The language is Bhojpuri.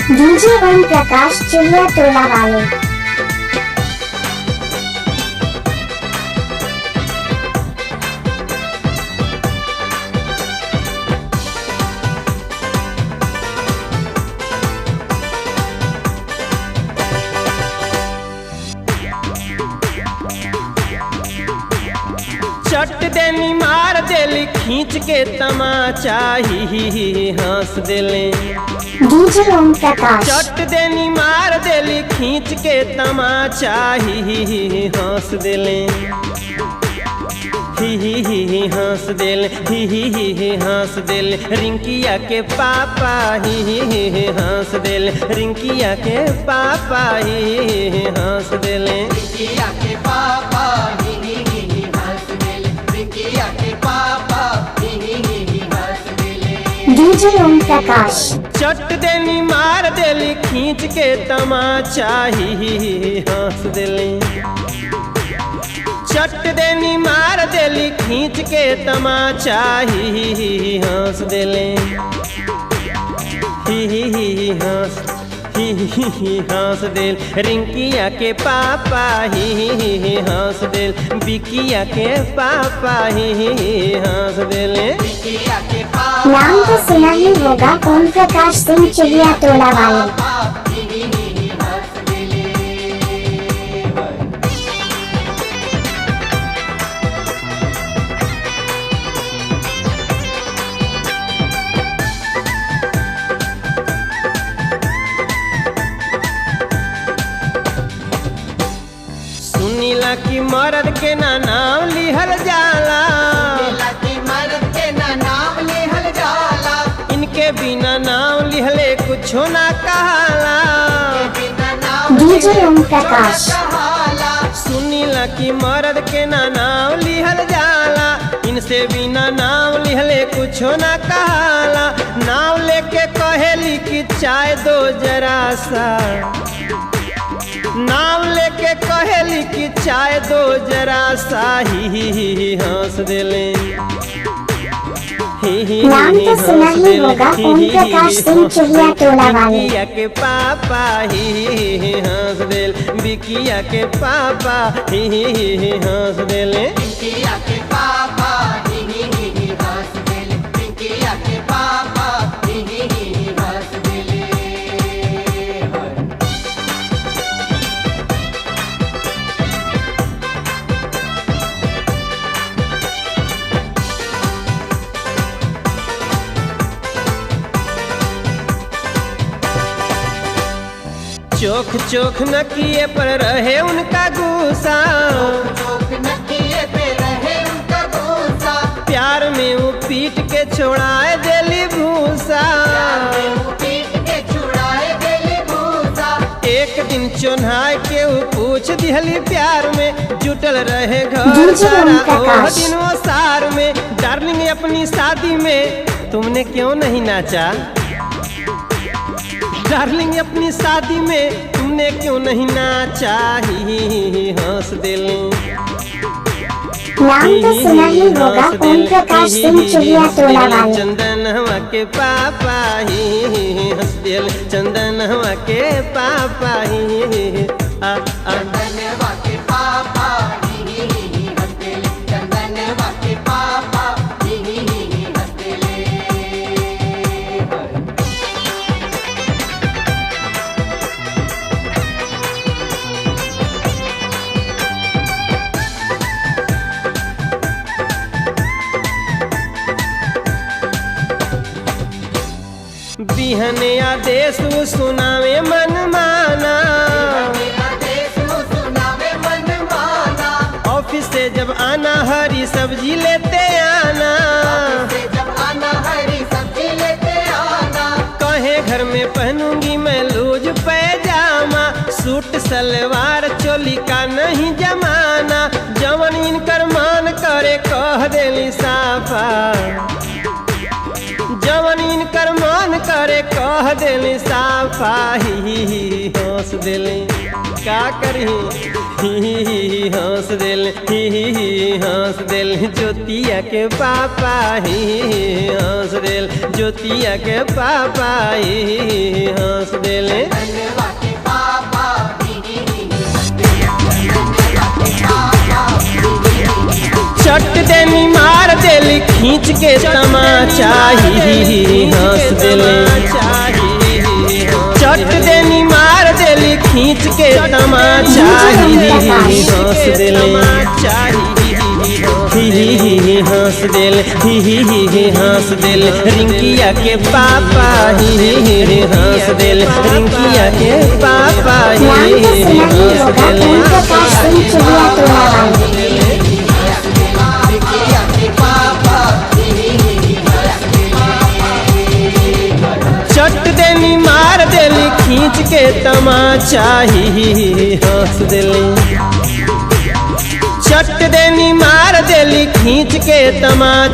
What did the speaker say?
डीजे ओम प्रकाश चिड़िया तोला वाले। चट देनी मार देली खींच के तमाचा ही हंस देले। डीजे ओम प्रकाश चट देनी मार देली खींच के तमाचा ही हंस देले। ही हंस देले ही हंस देले। रिंकिया के पापा ही हंस देले। रिंकिया के पापा ही हंस देले। रिंकिया के पापा डीजे ओम प्रकाश चट देनी मार देली खींच के तमाचा ही हंस देली। चट देनी मार देली खींच के तमाचा ही हंस देले। ही हंस देल। रिंकिया के पापा ही हंस देल। बिकिया के पापा ही हंस देले। रिंकिया के पापा नाम तो सुना ही होगा ओम प्रकाश सिंह चिड़िया तोला वाले। सुनीला की मर्द के ना नाम लिहल जाला। मर्द के नाम लिहल जाला। इनके बिना नाम लिहले कुछो ना कहाला। डीजे ओम प्रकाश सुनीला की मर्द के ना नाम लिहल जाला। इनसे बिना नाम लिहले कुछो ना कहाला। नाम लेके कहेली कि चाय दो जरा सा। नाम लेके कहेली कि चाय दो जरा सा ही हंस देले। नाम तो सुना ही होगा ओम प्रकाश सिंह चिड़िया तोला वाले। बिकिया के पापा ही हंस देल। बिकिया के पापा ही हंस देले। रिंकिया के पापा हंस देले। रिंकिया के पापा हंस देले। चोख चोख नकिए पर रहे उनका गुस्सा। चोख नकिए पे रहे उनका गुस्सा। प्यार में वो पीट के छोड़ाए देली भूसा। पीट के छुड़ाए देली भूसा। एक दिन चोन्हाए के वो पूछ दिहली प्यार में। जुटल रहे घर डीजे सारा ओम ओह प्रकाश। दिन वो सार में। डार्लिंग अपनी शादी में तुमने क्यों नहीं नाचा। डार्लिंग अपनी शादी में तुमने क्यों नहीं नाचा ही हंस दिल। नाम तो सुना ही होगा ओम प्रकाश सिंह चिड़िया तोला वाले। चंदन हवा के पापा ही हंस दिल। चंदन हवा के पापा ही चंदनवा के पापा हंस देले। चंदनवा के पापा हंस देले। बिहने आदेश सुनावे मन माना। ऑफिस से जब आना हरी सब्जी लेते आना। कहे घर में पहनूंगी मैं लूज पैजामा। सूट सलवार चोली का नहीं जमाना। जवन इनकर मान करे कह देली साफा। जवन इनकर मन करे कह देली साफा ही हंस देली का करी ही हंस देली हंस देली ज्योतिया के पापा ही हंस देल ज्योतिया के पापा ही हंस देले धन्यवा के पापा चट देनी मार देली खींच के तमाचा ही हंस देले चट देनी मार देली खींच के तमाचा ही हंस देले ही हंस देल ही हंस देल रिंकिया के पापा ही हंस देल रिंकिया के पापा नाम तो ही सुना ही हंस होगा देल ओम प्रकाश सिंह चुहिया टोला वाले। चट देनी मार देली खींच के तमाचा ही हंस देली चट देनी मार देली खींच के तमाचा